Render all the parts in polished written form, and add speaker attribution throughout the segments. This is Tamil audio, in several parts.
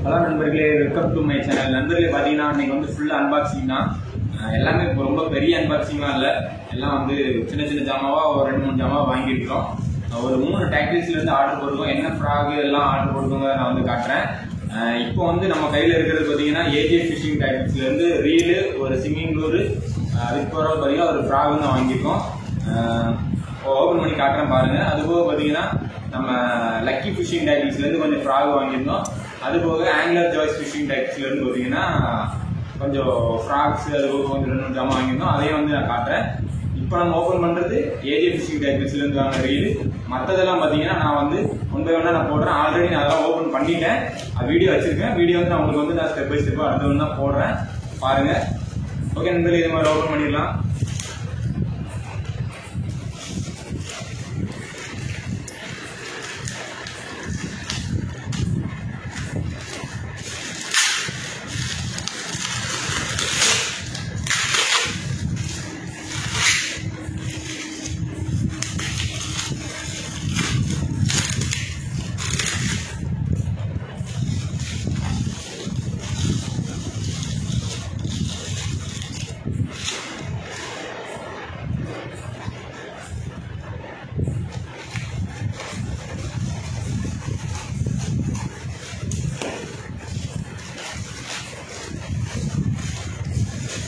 Speaker 1: ஹலோ நண்பர்களே, வெல்கம் டு மை சேனல். நண்பர்களே பார்த்தீங்கன்னா இன்னைக்கு வந்து ஃபுல் அன்பாக்சிங் தான். எல்லாமே இப்போ ரொம்ப பெரிய அன்பாக்சிங்லாம் இல்லை, எல்லாம் வந்து சின்ன சின்ன ஜாமாவா ஒரு 2-3 ஜாமாவா வாங்கியிருக்கோம். ஒரு 3 டாக்ஸிஸ்லேருந்து ஆர்டர் போட்டுருக்கோம். என்ன ஃப்ராக் எல்லாம் ஆர்டர் போட்டுருக்கோங்க நான் வந்து காட்டுறேன். இப்போ வந்து நம்ம கையில் இருக்கிறது பார்த்தீங்கன்னா ஏஜே ஃபிஷிங் டாக்ஸிஸ்லேருந்து ரீலு, ஒரு சிங்கிங் டூரு, அதுக்கு போகிற பார்த்தீங்கன்னா ஒரு ஃப்ராக் தான் வாங்கியிருக்கோம். ஓப்பன் பண்ணி காட்டுறேன் பாருங்கள். அதுபோக பார்த்தீங்கன்னா நம்ம லக்கி ஃபிஷிங் டாக்ஸிலேருந்து கொஞ்சம் ஃப்ராக் வாங்கியிருந்தோம். அதுபோக ஆங்கிலர் ஜாய்ஸ் ஃபிஷிங் டாக்ஸிலேருந்து பார்த்தீங்கன்னா கொஞ்சம் ஃப்ராக்ஸ், அதுபோக கொஞ்சம் 2 ஜாமான் வாங்கியிருந்தோம். அதையும் வந்து நான் காட்டுறேன். இப்போ நம்ம ஓப்பன் பண்ணுறது ஏஜே ஃபிஷிங் டாக்ஸிலேருந்து வாங்க ரீலு. மற்றதெல்லாம் பார்த்தீங்கன்னா நான் வந்து ஒன் பை ஒன்னாக நான் போடுறேன். ஆல்ரெடி நான் அதெல்லாம் ஓப்பன் பண்ணிட்டேன், வீடியோ வச்சிருக்கேன். வீடியோ வந்து நான் உங்களுக்கு வந்து நான் ஸ்டெப் பை ஸ்டெப்பாக அடுத்த ஒன்று தான் போடுறேன், பாருங்கள். ஓகே நண்பர்களே, இது மாதிரி ஓப்பன் பண்ணிடலாம்.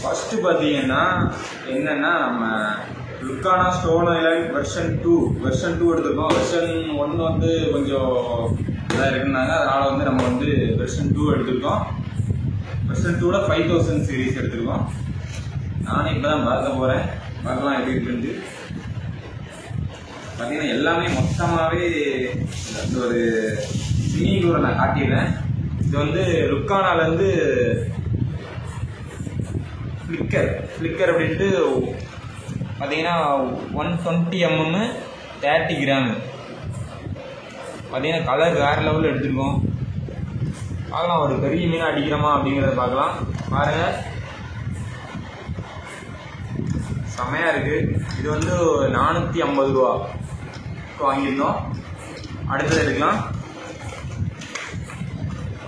Speaker 1: ஃபர்ஸ்ட் பார்த்தீங்கன்னா என்னன்னா, நம்ம லுக்கானா ஸ்டோன் ஐலாண்ட் வெர்ஷன் 2 எடுத்துருக்கோம். வெர்ஷன் 1 வந்து கொஞ்சம் இதாக இருக்குன்னாங்க, அதனால வந்து நம்ம வந்து வெர்ஷன் 2 எடுத்துருக்கோம். வெர்ஷன் 2ல 5000 சீரீஸ் எடுத்துருக்கோம். நானே இப்போ தான் பார்க்க போகிறேன், பார்க்கலாம் எப்படி இருக்குன்னு. பார்த்தீங்கன்னா எல்லாமே மொத்தமாகவே இந்த ஒரு சிங்கிங் டூரை நான் காட்டிடுறேன். இது வந்து லுக்கானாலேருந்து ஃப்ளிக்கர் அப்படின்ட்டு பார்த்தீங்கன்னா 120 mm 30 கிராம். பார்த்தீங்கன்னா கலர் வேறு லெவலில் எடுத்துருக்கோம். பார்க்கலாம், ஒரு பெரிய மீனாக அடிக்கிறோமா அப்படிங்கிறத பார்க்கலாம். பாருங்கள், செம்மையாக இருக்குது. இது வந்து 450 ரூபா வாங்கியிருந்தோம். அடுத்தது எடுக்கலாம்.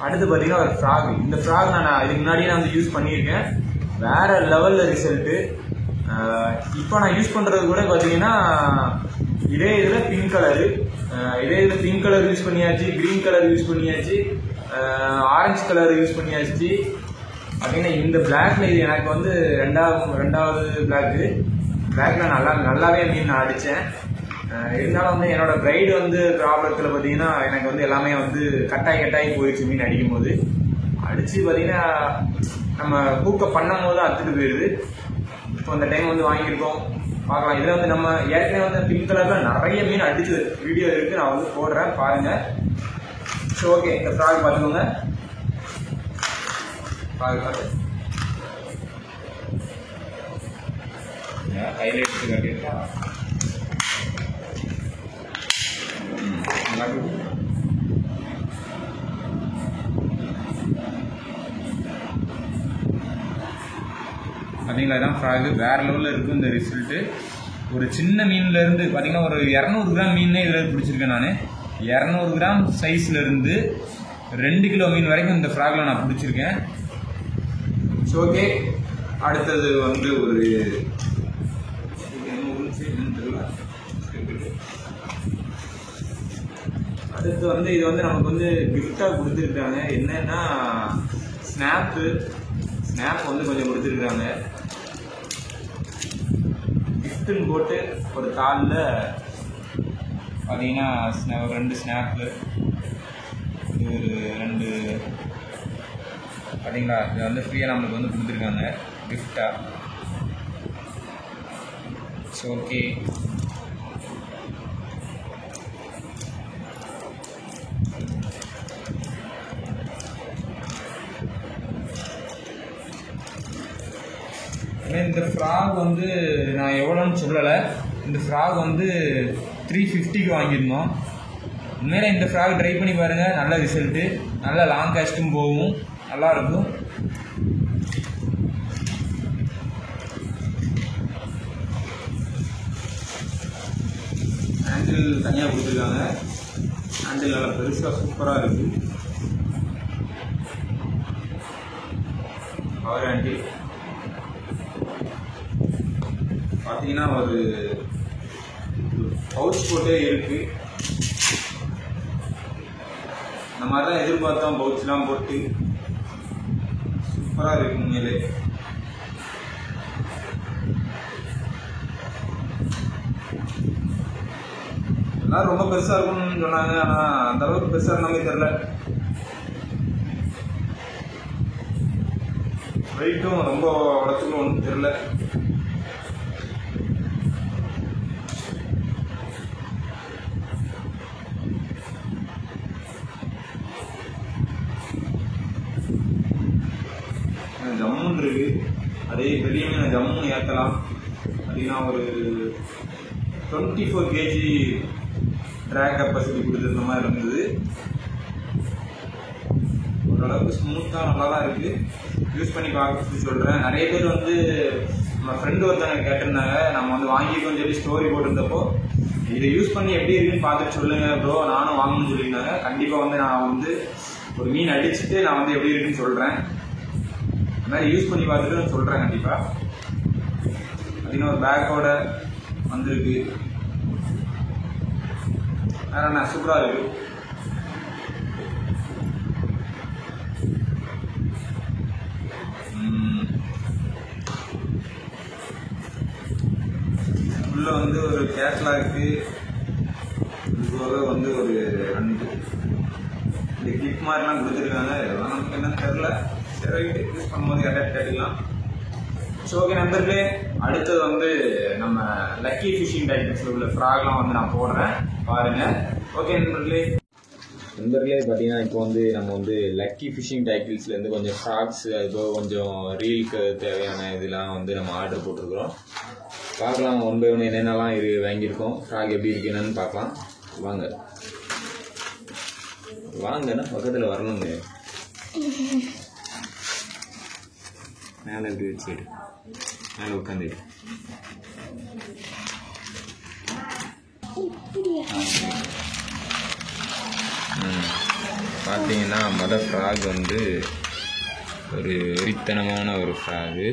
Speaker 1: அடுத்து பார்த்தீங்கன்னா ஒரு ஃப்ராக். இந்த ஃப்ராக் நான் இதுக்கு முன்னாடியே நான் வந்து யூஸ் பண்ணியிருக்கேன். வேற லெவலில் ரிசல்ட்டு. இப்போ நான் யூஸ் பண்ணுறது கூட பார்த்தீங்கன்னா இதே இதில் பிங்க் கலர் யூஸ் பண்ணியாச்சு, க்ரீன் கலர் யூஸ் பண்ணியாச்சு, ஆரஞ்சு கலர் யூஸ் பண்ணியாச்சு. அப்படின்னா இந்த பிளாக்ல இது எனக்கு வந்து ரெண்டாவது பிளாக்ல நல்லாவே மீன் நான் அடித்தேன். இருந்தாலும் வந்து என்னோட பிரைடு வந்து ப்ராப்ளத்தில் பார்த்தீங்கன்னா எனக்கு வந்து எல்லாமே வந்து கட்டாயி போயிடுச்சு மீன் அடிக்கும் போது. அடித்து பார்த்தீங்கன்னா நம்ம கூக்க பண்ணும் போது அத்துட்டு போயிடுது. இப்போ அந்த டைம் வந்து வாங்கியிருக்கோம், பார்க்கலாம். இதில் வந்து நம்ம ஏற்கனவே வந்து பிங்க் கலரில் நிறைய மீன் அடிச்சு வீடியோ இருக்குது, நான் வந்து போடுறேன், பாருங்கள். ஸோ ஓகே, இந்த ஃப்ராக் பார்த்துக்கோங்க. பார்த்து கையில் எடுத்து கட்டியிருக்கா. பார்த்தீங்களா, தான் ஃப்ராகு வேறு லெவலில் இருக்கும் இந்த ரிசல்ட்டு. ஒரு சின்ன மீன்லேருந்து பார்த்தீங்கன்னா ஒரு 200 கிராம் மீனே இதில் பிடிச்சிருக்கேன் நான். 200 கிராம் சைஸ்லேருந்து 2 கிலோ மீன் வரைக்கும் இந்த ஃப்ராகில் நான் பிடிச்சிருக்கேன். ஸோ ஓகே, அடுத்தது வந்து ஒரு அடுத்து வந்து இது வந்து நமக்கு வந்து கிஃப்டாக கொடுத்துருக்காங்க. என்னன்னா ஸ்னாப் வந்து கொஞ்சம் கொடுத்துருக்காங்க. கிஃப்ட்டுன்னு போட்டு ஒரு தாளில் பார்த்தீங்கன்னா ஒரு 2 ஸ்னாப்பு, ஒரு 2 பார்த்தீங்களா, இது வந்து ஃப்ரீயாக நம்மளுக்கு வந்து கொடுத்துருக்காங்க கிஃப்டாக. ஸோ ஓகே, இந்த ஃப்ராக் வந்து நான் எவ்வளோன்னு சொல்லலை. இந்த ஃப்ராக் வந்து 350க்கு வாங்கியிருந்தோம். உண்மையிலே இந்த ஃப்ராக் ட்ரை பண்ணி பாருங்கள், நல்ல ரிசல்ட்டு, நல்ல லாங் காஸ்ட்டும் போகும், நல்லாயிருக்கும். ஹேண்டில் தனியாக கொடுத்துருக்காங்க. ஹேண்டில் நல்லா பெருசாக சூப்பராக இருக்குது. பவர் ஹேண்டில் பார்த்தீங்கன்னா ஒரு பவுச் போட்டே இருக்கு. இந்த மாதிரி தான் எதிர்பார்த்தோம். பவுச்லாம் போட்டு சூப்பராக இருக்கு உண்மையிலே. எல்லாம் ரொம்ப பெருசாக இருக்கும்னு சொன்னாங்க, ஆனால் அந்த அளவுக்கு பெருசாக இருந்த மாதிரி தெரியல. வெயிட்டும் ரொம்ப வளர்த்துக்கும் ஒன்றும் தெரியல. ஜம்முன்னு இருக்கு. அதே பெரிய மீன் ஜம்முன்னு ஏற்றலாம் அப்படின்னா ஒரு 24 kg ட்ராக் கெப்பாசிட்டி கொடுத்துருந்த மாதிரி இருந்தது. ஓரளவுக்கு ஸ்மூத்தாக நல்லா தான் இருக்குது. யூஸ் பண்ணி பார்க்க சொல்கிறேன். நிறைய பேர் வந்து நம்ம ஃப்ரெண்டு ஒருத்தவங்க கேட்டிருந்தாங்க, நம்ம வந்து வாங்கிக்கோன்னு சொல்லி ஸ்டோரி போட்டிருந்தப்போ இதை யூஸ் பண்ணி எப்படி இருக்குன்னு பார்த்துட்டு சொல்லுங்கள் ப்ரோ, நானும் வாங்கணும்னு சொல்லியிருந்தாங்க. கண்டிப்பாக வந்து நான் வந்து ஒரு மீன் அடிச்சுட்டு நான் வந்து எப்படி இருக்குன்னு சொல்கிறேன். அந்த மாதிரி யூஸ் பண்ணி பார்த்துட்டு நான் சொல்கிறேன் கண்டிப்பாக. பார்த்தீங்கன்னா ஒரு பேக்கோட வந்திருக்கு. வேற என்ன சூப்பராக இருக்கு. உள்ள வந்து ஒரு கேட்லாக்கு, இதுபோக வந்து ஒரு 2 இந்த கிளிப் மாதிரிலாம் கொடுத்துருக்காங்க. இதெல்லாம் நமக்கு என்னன்னு தெரியல. சரி, யூஸ் பண்ணும்போது கரெக்டாக கேட்டுக்கலாம். ஸோ ஓகே நண்பர்களே, அடுத்தது வந்து நம்ம லக்கி ஃபிஷிங் டைட்டில்ஸில் உள்ள ஃப்ராக்லாம் வந்து நான் போடுறேன் பாருங்கள். ஓகே நண்பர்களே பார்த்தீங்கன்னா இப்போ வந்து நம்ம வந்து லக்கி ஃபிஷிங் டைட்டில்ஸ்லேருந்து கொஞ்சம் ஃப்ராக்ஸ், அதுபோக கொஞ்சம் ரீலுக்கு தேவையான இதெல்லாம் வந்து நம்ம ஆர்டர் போட்டிருக்கிறோம். பார்க்கலாம் ஒன் பை ஒன் என்னென்னலாம் வாங்கியிருக்கோம், ஃப்ராக் எப்படி இருக்கு என்னன்னு பார்க்கலாம். வாங்கன்னா பக்கத்தில் வரணுங்க. மேலே எப்படி வச்சுடு, மேலே உட்காந்துடு. பார்த்தீங்கன்னா மொதல் ஃப்ராக் வந்து ஒரு வெறித்தனமான ஒரு ஃப்ராகு.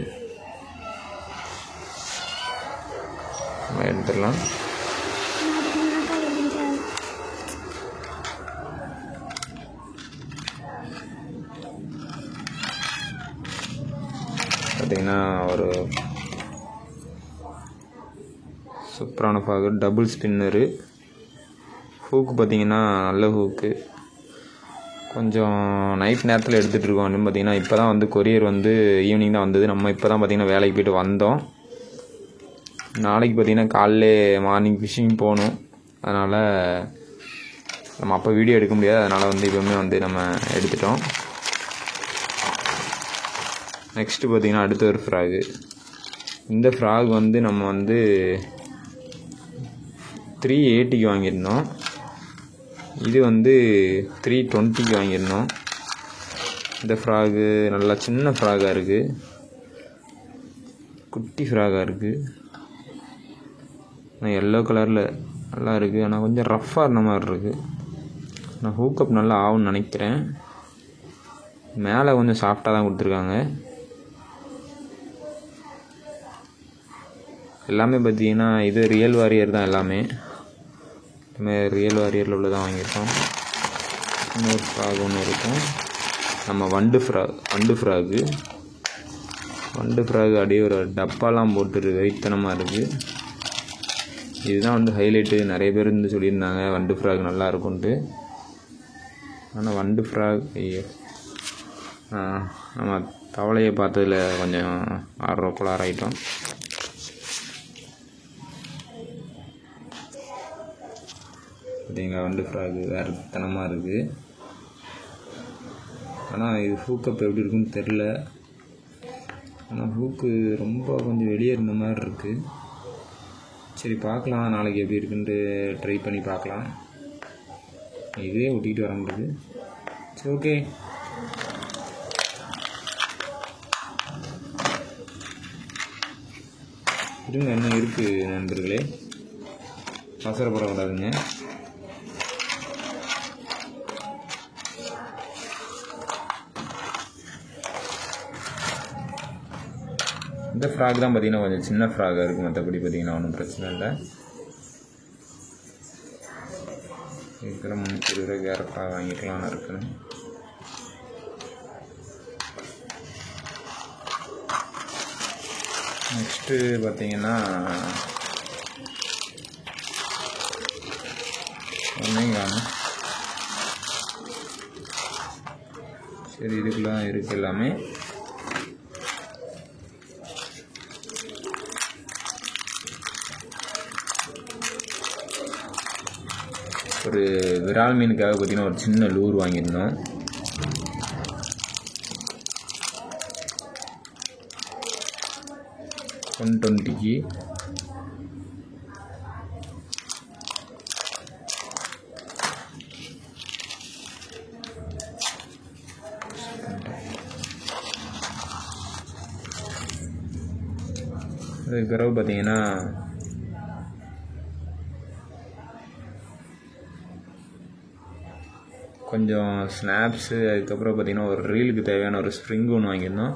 Speaker 1: எடுத்துடலாம். பார்த்தீங்கன்னா ஒரு சூப்பரான ஃப்ராகு, டபுள் ஸ்பின்னரு. ஹூக்கு பார்த்தீங்கன்னா நல்ல ஹூக்கு. கொஞ்சம் நைட் நேரத்தில் எடுத்துகிட்டு இருக்கோம். அப்படின்னு பார்த்தீங்கன்னா இப்போ தான் வந்து கொரியர் வந்து ஈவினிங் தான் வந்தது. நம்ம இப்போ தான் பார்த்திங்கன்னா வேலைக்கு போய்ட்டு வந்தோம். நாளைக்கு பார்த்திங்கன்னா காலையிலே மார்னிங் ஃபிஷிங் போகணும். அதனால் நம்ம அப்போ வீடியோ எடுக்க முடியாது. அதனால் வந்து இப்போவுமே வந்து நம்ம எடுத்துட்டோம். நெக்ஸ்ட்டு பார்த்திங்கன்னா அடுத்த ஒரு ஃப்ராகு. இந்த ஃப்ராக் வந்து நம்ம வந்து 380க்கு வாங்கியிருந்தோம். இது வந்து 320க்கு வாங்கியிருந்தோம். இந்த ஃப்ராகு நல்லா சின்ன ஃப்ராகாக இருக்குது, குட்டி ஃப்ராகாக இருக்குது. எல்லோ கலரில் நல்லா இருக்குது. ஆனால் கொஞ்சம் ரஃப்பாக இருந்த மாதிரி இருக்குது. நான் ஹூக்கப் நல்லா ஆகும்னு நினைக்கிறேன். மேலே கொஞ்சம் சாஃப்டாக தான் கொடுத்துருக்காங்க. எல்லாமே பார்த்தீங்கன்னா இது ரியல் வாரியர் தான். எல்லாமே ரியல் வாரியரில் உள்ள தான் வாங்கியிருக்கோம். இன்னொரு ஃப்ராக் ஒன்று இருக்கும். நம்ம வண்டு ஃப்ராகு அப்படியே ஒரு டப்பாலாம் போட்டு வெயித்தனமாக இருக்குது. இதுதான் வந்து ஹைலைட்டு. நிறைய பேர் வந்து சொல்லியிருந்தாங்க வண்டு ஃப்ராக் நல்லா இருக்கும்ன்ட்டு. ஆனால் வண்டு ஃப்ராக் நம்ம தவளையை பார்த்ததில் கொஞ்சம் ஆர்வக்குள்ளாராயிட்டோம். பார்த்தீங்க வண்டு ஃப்ராகு வேறு தனமாக இருக்குது. ஆனால் இது ஹூக்கப் எப்படி இருக்குன்னு தெரில. ஆனால் ஹூக்கு ரொம்ப கொஞ்சம் வெளியே இருந்த மாதிரி இருக்குது. சரி பார்க்கலாம், நாளைக்கு எப்படி இருக்குன்ட்டு ட்ரை பண்ணி பார்க்கலாம். இதே ஒட்டிக்கிட்டு வர முடியுது. சரி ஓகே. இருங்க, இன்னும் இருக்குது நண்பர்களே, அவசரப்படக்கூடாதுங்க. இந்த ஃப்ராக் தான் பார்த்திங்கன்னா கொஞ்சம் சின்ன ஃப்ராகாக இருக்குது, மற்றபடி பார்த்திங்கன்னா ஒன்றும் பிரச்சனை இல்லை. இருக்கிற 320 ரூபாய்க்கு வேறு ஃப்ராக் வாங்கிக்கலாம்னு இருக்குன்னு. நெக்ஸ்ட்டு பார்த்திங்கன்னா ஒன்றையும் காணும். சரி, இதுக்குலாம் இருக்குது எல்லாமே. ஒரு விரால் மீனுக்காக பார்த்திங்கன்னா ஒரு சின்ன லூர் வாங்கியிருந்தோம். $120க்கு. அதுக்கு பிறகு பார்த்திங்கன்னா கொஞ்சம் ஸ்னாப்ஸு, அதுக்கப்புறம் பார்த்திங்கன்னா ஒரு ரீலுக்கு தேவையான ஒரு ஸ்ப்ரிங் ஒன்று வாங்கியிருந்தோம்.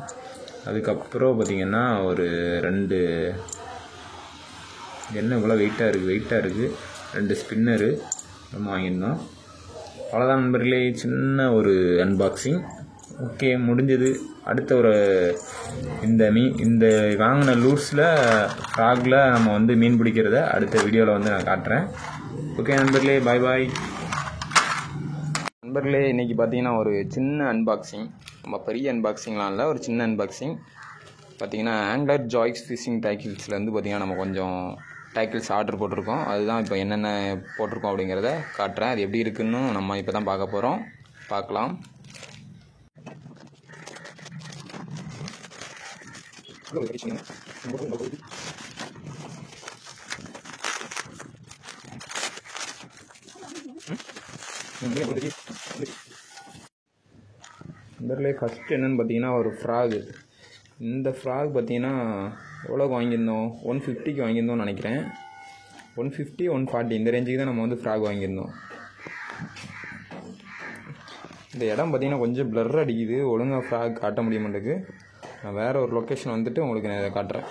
Speaker 1: அதுக்கப்புறம் பார்த்திங்கன்னா ஒரு 2 என்ன இவ்வளோ வெயிட்டாக இருக்குது 2 ஸ்பின்னரு நம்ம வாங்கியிருந்தோம். அவ்வளோதான் நண்பர்களே, சின்ன ஒரு அன்பாக்சிங். ஓகே, முடிஞ்சது. அடுத்த ஒரு இந்த வாங்கின லூர்ஸில் ஃப்ராகில் நம்ம வந்து மீன் பிடிக்கிறத அடுத்த வீடியோவில் வந்து நான் காட்டுறேன். ஓகே நண்பர்களே, பாய் பாய். நண்பர்களே, இன்றைக்கி பார்த்தீங்கன்னா ஒரு சின்ன அன்பாக்சிங், நம்ம பெரிய அன்பாக்சிங்லாம் இல்லை, ஒரு சின்ன அன்பாக்சிங். பார்த்திங்கன்னா ஆங்லர் ஜாய்ஸ் ஃபிஷிங் டேக்கிள்ஸ்லேருந்து பார்த்திங்கன்னா நம்ம கொஞ்சம் டேக்கிள்ஸ் ஆர்டர் போட்டிருக்கோம். அதுதான் இப்போ என்னென்ன போட்டிருக்கோம் அப்படிங்கிறத காட்டுறேன். அது எப்படி இருக்குன்னு நம்ம இப்போ தான் பார்க்க போகிறோம். பார்க்கலாம். நண்பர்களே, ஃபஸ்ட்டு என்னென்னு பார்த்தீங்கன்னா ஒரு ஃப்ராகு. இந்த ஃப்ராக் பார்த்தீங்கன்னா எவ்வளோக்கு வாங்கியிருந்தோம்? 150க்கு வாங்கியிருந்தோம்னு நினைக்கிறேன். 150, 140 இந்த ரேஞ்சுக்கு தான் நம்ம வந்து ஃப்ராக் வாங்கியிருந்தோம். இந்த இடம் பார்த்திங்கன்னா கொஞ்சம் பிளர் அடிக்குது, ஒழுங்காக ஃப்ராக் காட்ட முடிய மாட்டேங்குது. நான் வேறு ஒரு லொக்கேஷன் வந்துட்டு உங்களுக்கு நான் இதை காட்டுறேன்.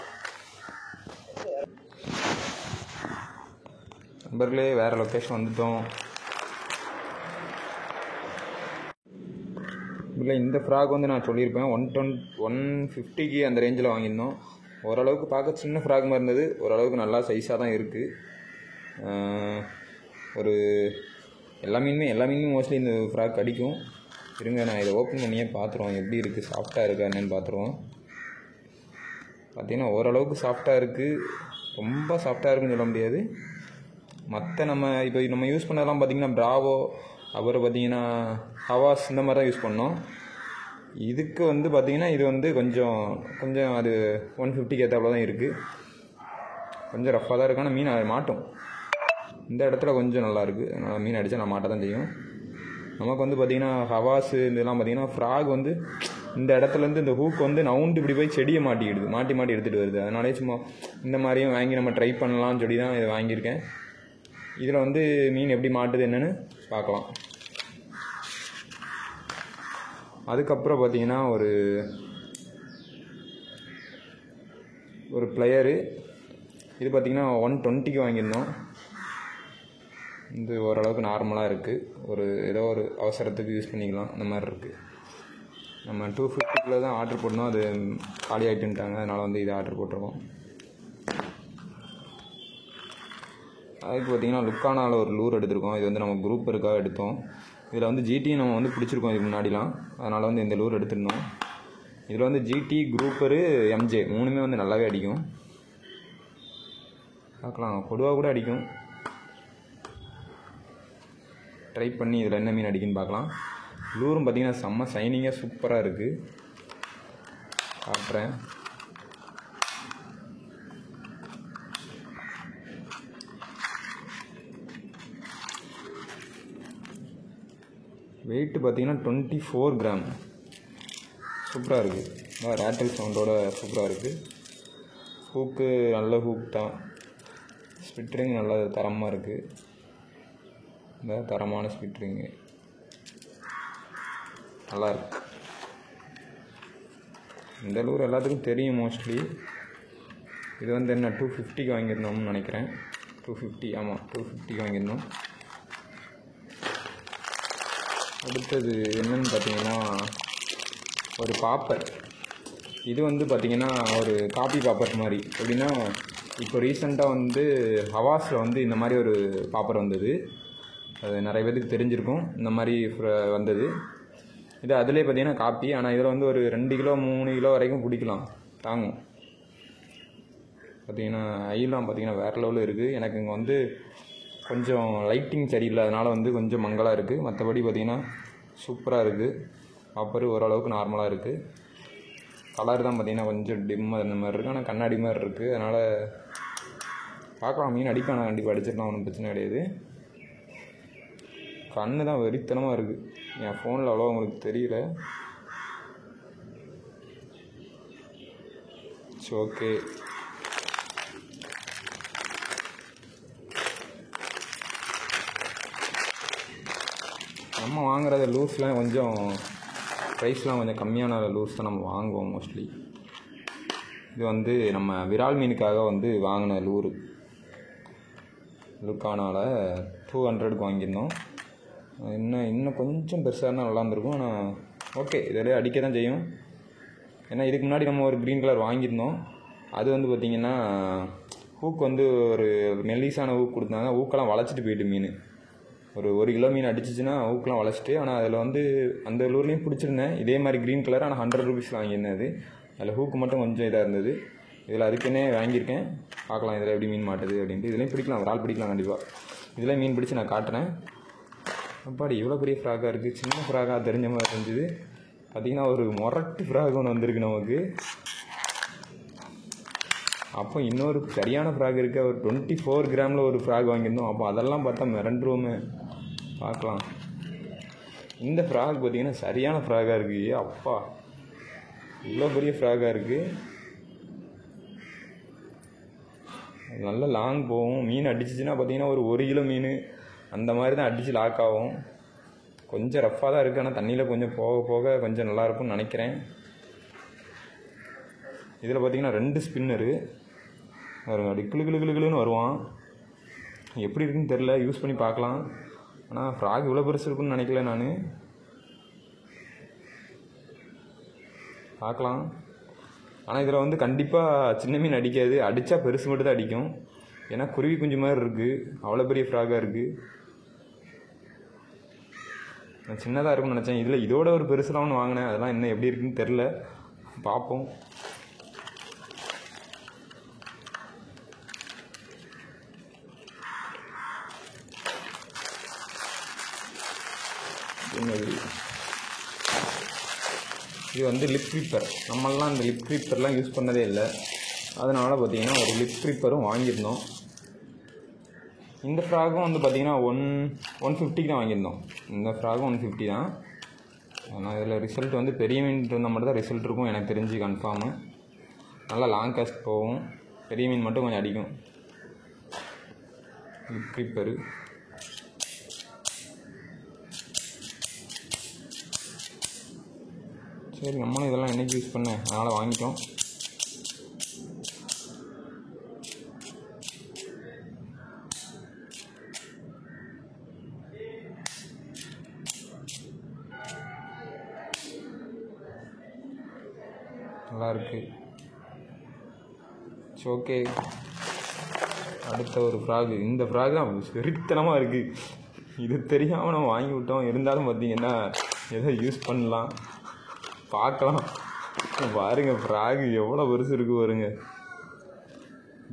Speaker 1: நண்பர்களே, வேறு லொக்கேஷன் வந்துட்டோம். இல்லை, இந்த ஃப்ராக் வந்து நான் சொல்லியிருப்பேன் 150க்கு அந்த ரேஞ்சில் வாங்கியிருந்தோம். ஓரளவுக்கு பார்க்க சின்ன ஃப்ராக் மாதிரி இருந்தது, ஓரளவுக்கு நல்லா சைஸாக தான் இருக்குது. ஒரு எல்லா மீனுமே மோஸ்ட்லி இந்த ஃப்ராக் அடிக்கும். இருங்க, நான் இதை ஓப்பன் பண்ணியே பார்த்துருவோம் எப்படி இருக்குது, சாஃப்டாக இருக்கா என்னன்னு பார்த்துருவோம். பார்த்திங்கன்னா ஓரளவுக்கு சாஃப்டாக இருக்குது, ரொம்ப சாஃப்டாக இருக்குன்னு சொல்ல முடியாது. மற்ற இப்போ நம்ம யூஸ் பண்ணதெல்லாம் பார்த்திங்கன்னா பிராவோ, அப்புறம் பார்த்திங்கன்னா ஹவாஸ் இந்த மாதிரி தான் யூஸ் பண்ணோம். இதுக்கு வந்து பார்த்திங்கன்னா இது வந்து கொஞ்சம் அது 150க்கு ஏற்றாப்புல தான் இருக்குது. கொஞ்சம் ரஃப்பாக தான் இருக்குது, ஆனால் மீன் அது மாட்டும். இந்த இடத்துல கொஞ்சம் நல்லாயிருக்கு, மீன் அடித்தா நான் மாட்ட தான் செய்யும். நமக்கு வந்து பார்த்திங்கன்னா ஹவாஸு இதெல்லாம் பார்த்திங்கன்னா ஃப்ராக் வந்து இந்த இடத்துலேருந்து இந்த ஹூக் வந்து நவுண்டு இப்படி போய் செடியை மாட்டி எடுத்துகிட்டு வருது. அதனாலே சும்மா இந்த மாதிரியும் வாங்கி நம்ம ட்ரை பண்ணலாம்னு சொல்லி தான் இதை வாங்கியிருக்கேன். இதில் வந்து மீன் எப்படி மாட்டுது என்னென்னு பார்க்கலாம். அதுக்கப்புறம் பார்த்திங்கன்னா ஒரு பிளேயரு. இது பார்த்திங்கன்னா 120க்கு வாங்கியிருந்தோம். இது ஓரளவுக்கு நார்மலாக இருக்குது, ஏதோ ஒரு அவசரத்துக்கு யூஸ் பண்ணிக்கலாம் அந்த மாதிரி இருக்குது. நம்ம 250க்குள்ளே தான் ஆர்டர் போட்டோம், அது காலி ஆகிட்டுன்ட்டாங்க, அதனால் வந்து இதை ஆர்டர் போட்டிருக்கோம். அதுக்கு பார்த்திங்கன்னா லுக்கானாவில் ஒரு லூர் எடுத்திருக்கோம். இது வந்து நம்ம குரூப்பருக்காக எடுத்தோம். இதில் வந்து ஜிடியும் நம்ம வந்து பிடிச்சிருக்கோம் இதுக்கு முன்னாடிலாம், அதனால் வந்து இந்த லூர் எடுத்துருந்தோம். இதில் வந்து ஜிடி, குரூப்பரு, எம்ஜே மூணுமே வந்து நல்லாவே அடிக்கும். பார்க்கலாம், பொதுவாக கூட அடிக்கும். ட்ரை பண்ணி இதில் என்ன மீன் அடிக்குன்னு பார்க்கலாம். லூரும் பார்த்திங்கன்னா செம்ம சைனிங்காக சூப்பராக இருக்குது. காட்டுறேன். வெயிட்டு பார்த்திங்கன்னா 24 கிராம். சூப்பராக இருக்குது, ரேட்டல் சவுண்டோட சூப்பராக இருக்குது. ஹூக்கு நல்ல ஹூக் தான், ஸ்பிட்ரிங் நல்ல தரமாக இருக்குது. இந்த தரமான ஸ்பிட்ரிங்கு நல்லாயிருக்கு. இந்த லூர் எல்லாத்துக்கும் தெரியும் மோஸ்ட்லி, இது வந்து என்ன 250க்கு வாங்கியிருந்தோம்னு நினைக்கிறேன். 250, ஆமாம் 250க்கு வாங்கியிருந்தோம். அடுத்தது என்னென்னு பார்த்தீங்கன்னா ஒரு பாப்பர். இது வந்து பார்த்திங்கன்னா ஒரு காப்பி பாப்பர் மாதிரி. எப்படின்னா இப்போ ரீசெண்டாக வந்து ஹவாஸில் வந்து இந்த மாதிரி ஒரு பாப்பர் வந்தது. அது நிறைய பேருக்கு தெரிஞ்சிருக்கும். இந்த மாதிரி வந்தது. இது அதிலே பார்த்திங்கன்னா காப்பி. ஆனால் இதில் வந்து ஒரு 2 கிலோ 3 கிலோ வரைக்கும் பிடிக்கலாம், தாங்கும். பார்த்திங்கன்னா ஐலாம் பார்த்திங்கன்னா வேறு லெவலில் இருக்குது. எனக்கு இங்கே வந்து கொஞ்சம் லைட்டிங் சரியில்லை, அதனால் வந்து கொஞ்சம் மங்கலாக இருக்குது. மற்றபடி பார்த்திங்கன்னா சூப்பராக இருக்குது. பாப்பர் ஓரளவுக்கு நார்மலாக இருக்குது. கலர் தான் பார்த்திங்கன்னா கொஞ்சம் டிம்மாக இருந்த மாதிரி இருக்குது, ஆனால் கண்ணாடி மாதிரி இருக்குது. அதனால் பார்க்கலாம், மீன் அடிப்பேன். நான் கண்டிப்பாக அடிச்சிடலாம், ஒன்றும் பிரச்சனை கிடையாது. கண்ணு தான் வெறித்தனமாக இருக்குது. என் ஃபோனில் அவ்வளோ உங்களுக்கு தெரியல. சரி, ஓகே. நம்ம வாங்குறது லூஸ்லாம் கொஞ்சம் ப்ரைஸ்லாம் கொஞ்சம் கம்மியான லூஸ் தான் நம்ம வாங்குவோம் மோஸ்ட்லி. இது வந்து நம்ம விரால் மீனுக்காக வந்து வாங்கின லூரு. லுக்கானால் 200க்கு வாங்கியிருந்தோம். இன்னும் கொஞ்சம் பெருசாக இருந்தால் நல்லா இருந்திருக்கும். ஆனால் ஓகே, இதில் அடிக்க தான் செய்யும். ஏன்னா இதுக்கு முன்னாடி நம்ம ஒரு க்ரீன் கலர் வாங்கியிருந்தோம். அது வந்து பார்த்திங்கன்னா ஹூக் வந்து ஒரு மெல்லிசான ஹூக் கொடுத்தாங்க. ஹூக்கெல்லாம் வளைச்சிட்டு போயிட்டு மீன். ஒரு கிலோ மீன் அடிச்சிச்சுன்னா ஹூக்கெலாம் வளைச்சிட்டு. ஆனால் அதில் வந்து அந்த லூர்லேயும் பிடிச்சிருந்தேன் இதே மாதிரி க்ரீன் கலர். ஆனால் 100 ருபீஸில் வாங்கியிருந்தேன். அது அதில் ஹூக்கு மட்டும் கொஞ்சம் இதாக இருந்தது. இதில் அதுக்குன்னே வாங்கியிருக்கேன். பார்க்கலாம் இதில் எப்படி மீன் மாட்டுது அப்படின்ட்டு. இதுலேயும் பிடிக்கலாம், ஒரு ஆள் பிடிக்கலாம் கண்டிப்பாக. இதில் மீன் பிடிச்சி நான் காட்டுறேன். அப்பாடி இவ்வளோ பெரிய ஃப்ராகாக இருக்குது. சின்ன ஃப்ராகாக தெரிஞ்ச மாதிரி இருந்துது. பார்த்திங்கன்னா ஒரு மொரட்டு ஃப்ராக் ஒன்று வந்திருக்கு நமக்கு. அப்போ இன்னொரு சரியான ஃப்ராக் இருக்குது. ஒரு 24 கிராமில் ஒரு ஃப்ராக் வாங்கியிருந்தோம். அப்போ அதெல்லாம் பார்த்தா மிரண்டுருவோமே. பார்க்கலாம். இந்த ஃப்ராக் பார்த்திங்கன்னா சரியான ஃப்ராகாக இருக்குது. அப்பா இவ்வளோ பெரிய ஃப்ராகாக இருக்குது. நல்ல லாங் போகும். மீன் அடிச்சிச்சின்னா பார்த்திங்கன்னா ஒரு கிலோ மீன் அந்த மாதிரி தான் அடித்து லாக் ஆகும். கொஞ்சம் ரஃப்பாக தான் இருக்குது. ஆனால் தண்ணியில் கொஞ்சம் போக போக கொஞ்சம் நல்லாயிருக்கும்னு நினைக்கிறேன். இதில் பார்த்திங்கன்னா 2 ஸ்பின்னரு அப்படி கிளுன்னு வருவான். எப்படி இருக்குன்னு தெரில, யூஸ் பண்ணி பார்க்கலாம். ஆனால் ஃப்ராக் இவ்வளோ பெருசு இருக்குன்னு நினைக்கல நான். பார்க்கலாம். ஆனால் இதில் வந்து கண்டிப்பாக சின்ன மீன் அடிக்காது. அடித்தா பெருசு மட்டும் தான் அடிக்கும். ஏன்னா குருவி குஞ்சு மாதிரி இருக்குது. அவ்வளோ பெரிய ஃப்ராகாக இருக்குது. நான் சின்னதாக இருக்கும்னு நினச்சேன். இதில் இதோட ஒரு பெருசுலாம் ஒன்று வாங்கினேன். அதெல்லாம் இன்னும் எப்படி இருக்குன்னு தெரில, பார்ப்போம். இது வந்து லிப் க்ரீப்பர். நம்மளாம் இந்த லிப் க்ரீப்பர்லாம் யூஸ் பண்ணதே இல்லை. அதனால் பார்த்திங்கன்னா ஒரு லிப் க்ரீப்பரும் வாங்கியிருந்தோம். இந்த ஃப்ராகும் வந்து பார்த்திங்கன்னா 150க்கு தான் வாங்கியிருந்தோம். இந்த ஃப்ராகும் 150 தான். ஆனால் இதில் ரிசல்ட் வந்து பெரிய மீன் இருந்தால் மட்டும் தான் ரிசல்ட் இருக்கும் எனக்கு தெரிஞ்சு, கன்ஃபார்மு. நல்லா லாங் காஸ்ட் போகும். பெரிய மீன் மட்டும் கொஞ்சம் அடிக்கும். லிப் க்ரீப்பரு சரி, நம்மளும் இதெல்லாம் என்றைக்கு யூஸ் பண்ணேன், அதனால் வாங்கிட்டோம். நல்லாயிருக்கு. சரி, ஓகே. அடுத்த ஒரு ஃப்ராகு. இந்த ஃப்ராக் தான் வெறித்தனமாக இருக்குது. இது தெரியாமல் நம்ம வாங்கி விட்டோம். இருந்தாலும் பார்த்திங்கன்னா ஏதோ யூஸ் பண்ணலாம், பார்க்கலாம். பாருங்கள் ஃப்ராகு எவ்வளோ பெருசு இருக்குது பாருங்க.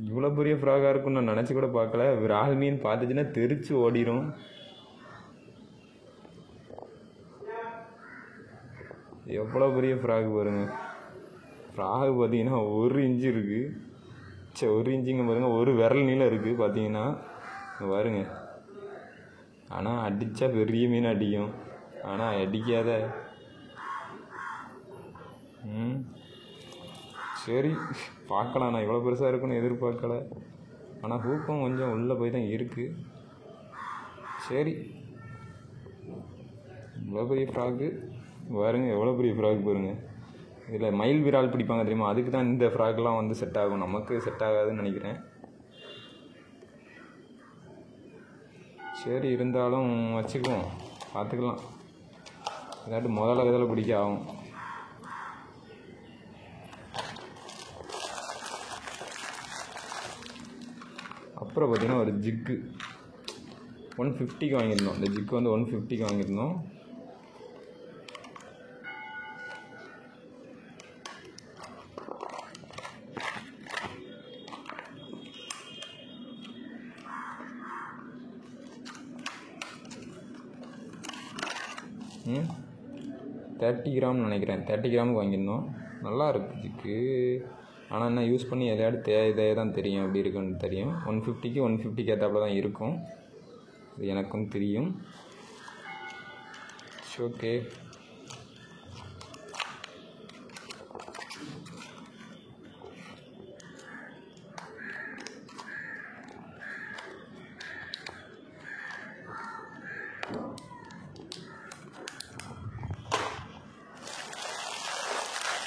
Speaker 1: இவ்வளோ பெரிய ஃப்ராகாக இருக்குன்னு நான் நினச்சி கூட பார்க்கல. விரால் மீன் பார்த்துச்சுன்னா தெரிச்சு ஓடிடும். எவ்வளோ பெரிய ஃப்ராகு பாருங்க. ஃப்ராகு பார்த்தீங்கன்னா 1 இன்ச்சு இருக்குது. சரி, 1 இன்ச்சுங்க பாருங்கள். ஒரு விரல் நீளம் இருக்குது பார்த்தீங்கன்னா பாருங்க. ஆனால் அடித்தா பெரிய மீன் அடிக்கும். ஆனால் அடிக்காத. சரி, பார்க்கலாம். நான் இவ்வளோ பெருசாக இருக்குன்னு எதிர்பார்க்கல. ஆனால் ஹூக்கம் கொஞ்சம் உள்ளே போய் தான் இருக்குது. சரி, இவ்வளோ பெரிய ஃப்ராக்கு பாருங்க. எவ்வளோ பெரிய ஃப்ராக் பாருங்கள். இதில் மயில் விரால் பிடிப்பாங்க தெரியுமா, அதுக்கு தான் இந்த ஃப்ராக்லாம் வந்து செட் ஆகும், நமக்கு செட் ஆகாதுன்னு நினைக்கிறேன். சரி, இருந்தாலும் வச்சுக்குவோம், பார்த்துக்கலாம். ஏதாட்டு முதல்ல இதில் பிடிக்க ஆகும். அப்புறம் பார்த்திங்கன்னா ஒரு ஜிக்கு 150க்கு வாங்கியிருந்தோம். இந்த ஜிக்கு வந்து 150க்கு வாங்கியிருந்தோம். ம் 30 கிராம்னு நினைக்கிறேன், 30 கிராமுக்கு வாங்கியிருந்தோம். நல்லா இருக்குது ஜிக்கு. ஆனால் என்ன யூஸ் பண்ணி எதையாவது இதே தான் தெரியும், எப்படி இருக்குன்னு தெரியும். 150க்கு 150க்கு ஏற்றாப்புல தான் இருக்கும், இது எனக்கும் தெரியும். ஓகே,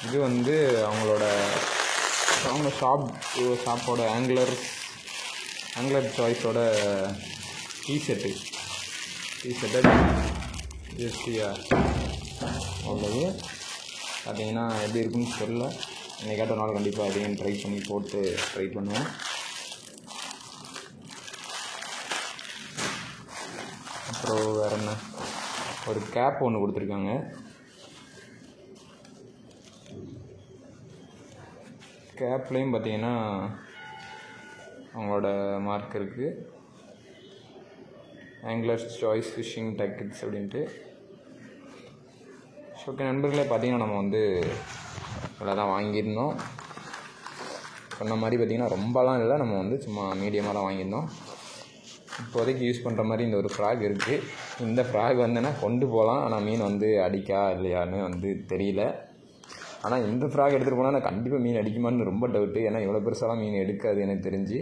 Speaker 1: இது வந்து அவங்க ஷாப்போட ஆங்கிலர் சாய்ஸோட டிஷர்ட்டு ஜெஸ்டியாக உள்ளது. பார்த்தீங்கன்னா எப்படி இருக்குன்னு தெரியல, என்னைக்காட்ட ஒரு நாள் கண்டிப்பாக அதையும் ட்ரை பண்ணி போட்டு ட்ரை பண்ணுவேன். அப்புறம் வேறு என்ன, ஒரு கேப் ஒன்று கொடுத்துருக்காங்க. கேப்லேயும் பார்த்தீங்கன்னா அவங்களோட மார்க் இருக்குது, ஆங்கிலர்ஸ் சாய்ஸ் ஃபிஷிங் டேக்கெட்ஸ் அப்படின்ட்டு. ஓகே நண்பர்களே, பார்த்தீங்கன்னா நம்ம வந்து இவ்வளோ தான் வாங்கியிருந்தோம். சொன்ன மாதிரி பார்த்திங்கன்னா ரொம்பலாம் இல்லை, நம்ம வந்து சும்மா மீடியமாக தான் வாங்கியிருந்தோம். இப்போதைக்கு யூஸ் பண்ணுற மாதிரி இந்த ஒரு ஃப்ராக் இருக்குது. இந்த ஃப்ராக் வந்துன்னா கொண்டு போகலாம், ஆனால் மீன் வந்து அடிக்கா இல்லையான்னு வந்து தெரியல. ஆனால் இந்த ஃப்ராக் எடுத்துகிட்டு போனால் நான் கண்டிப்பாக மீன் அடிக்குமான்னு ரொம்ப டவுட்டு. ஏன்னா இவ்வளோ பெருசாலாம் மீன் எடுக்காது எனக்கு தெரிஞ்சு.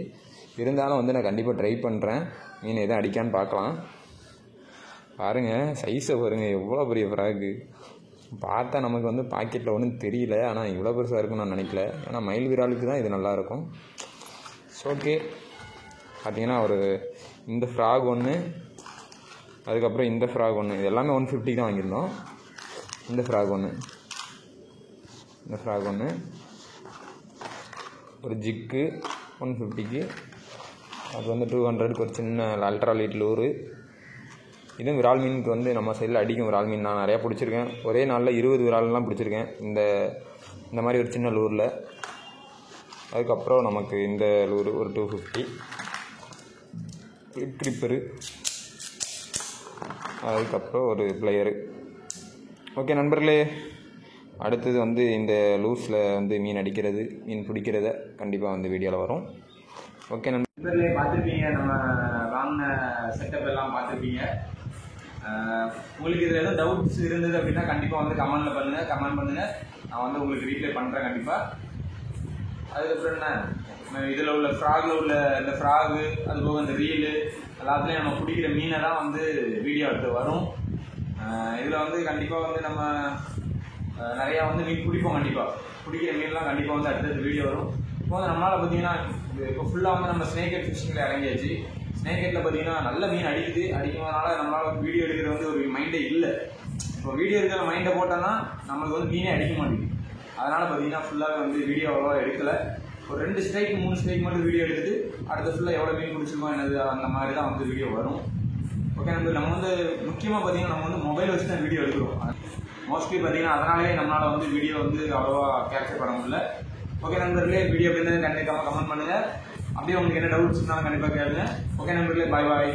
Speaker 1: இருந்தாலும் வந்து நான் கண்டிப்பாக ட்ரை பண்ணுறேன், மீன் எதுவும் அடிக்கான்னு பார்க்கலாம். பாருங்கள் சைஸை பாருங்கள், எவ்வளோ பெரிய ஃப்ராக்கு. பார்த்தா நமக்கு வந்து பாக்கெட்டில் ஒன்றும் தெரியல, ஆனால் இவ்வளோ பெருசாக இருக்குன்னு நான் நினைக்கல. ஏன்னா மயில் விராலுக்கு தான் இது நல்லாயிருக்கும். ஓகே, பார்த்திங்கன்னா ஒரு இந்த ஃப்ராக் ஒன்று, அதுக்கப்புறம் இந்த ஃப்ராக் ஒன்று, இது எல்லாமே 150 தான் வாங்கியிருந்தோம். இந்த ஃப்ராக் ஒன்று, ஒரு ஜிக்கு 150க்கு, அது வந்து 200க்கு ஒரு சின்ன அல்ட்ரா லைட் லூரு. இதுவும் விரால் மீனுக்கு வந்து நம்ம சைடில் அடிக்கும் விரால் மீன். நான் நிறையா பிடிச்சிருக்கேன், ஒரே நாளில் 20 விரால்லாம் பிடிச்சிருக்கேன் இந்த மாதிரி ஒரு சின்ன லூரில். அதுக்கப்புறம் நமக்கு இந்த லூரு ஒரு 250, கிரிப்பரு, அதுக்கப்புறம் ஒரு பிளேயரு. ஓகே நண்பர்களே, அடுத்தது வந்து இந்த லூஸில் வந்து மீன் அடிக்கிறது, மீன் பிடிக்கிறத கண்டிப்பாக வந்து வீடியோவில் வரும். ஓகே நண்பர்களே, பார்த்துருப்பீங்க நம்ம வாங்கின செட்டப் எல்லாம் பார்த்துருப்பீங்க. உங்களுக்கு இதில் எதுவும் டவுட்ஸ் இருந்தது அப்படின்னா கண்டிப்பாக வந்து கமெண்ட் பண்ணுங்கள், நான் வந்து உங்களுக்கு ரீப்ளை பண்ணுறேன் கண்டிப்பாக. அதுக்கப்புறம் என்ன, இதில் உள்ள ஃப்ராகில் உள்ள இந்த ஃப்ராகு, அதுபோக இந்த ரீலு எல்லாத்துலேயும் நம்ம பிடிக்கிற மீனை தான் வந்து வீடியோ எடுத்து வரும். இதில் வந்து கண்டிப்பாக வந்து நம்ம நிறையா வந்து மீன் பிடிப்போம், கண்டிப்பாக பிடிக்கிற மீன்லாம் கண்டிப்பாக வந்து அடுத்தடுத்து வீடியோ வரும். இப்போ வந்து நம்மளால் பார்த்தீங்கன்னா இப்போ ஃபுல்லாக வந்து நம்ம ஸ்னேக்கெட் ஃபிஷிங்கில் இறங்கியாச்சு. ஸ்னேக்கெட்டில் பார்த்தீங்கன்னா நல்ல மீன் அடிக்கிறதுனால நம்மளால் வீடியோ எடுக்கிற வந்து ஒரு மைண்டே இல்லை. இப்போ வீடியோ எடுக்கிற மைண்டை போட்டோன்னா நம்மளுக்கு வந்து மீனே அடிக்க மாட்டேங்குது. அதனால் பார்த்தீங்கன்னா ஃபுல்லாகவே வந்து வீடியோ அவ்வளோவா எடுக்கலை. ஒரு 2 ஸ்ட்ரைக் 3 ஸ்ட்ரைக் மட்டும் வீடியோ எடுத்துட்டு அடுத்த ஃபுல்லாக எவ்வளோ மீன் பிடிச்சிருக்கோம் என்னது அந்த மாதிரி தான் வந்து வீடியோ வரும். ஓகே நம்ம வந்து முக்கியமாக பார்த்தீங்கன்னா நம்ம வந்து மொபைல் வச்சு தான் வீடியோ எடுக்கிறோம். மோஸ்ட்லி பார்த்தீங்கன்னா அதனாலே நம்மளால் வந்து வீடியோ வந்து அவ்வளோவா கேப்சர் பண்ண முடியல. ஓகே நண்பர்களே, வீடியோ அப்படின்னு கண்டிப்பாக கமெண்ட் பண்ணுங்கள். அப்படியே உங்களுக்கு என்ன டவுட்ஸ் இருந்தாலும் கண்டிப்பாக கேளுங்க. ஓகே நண்பர்களே, பாய்.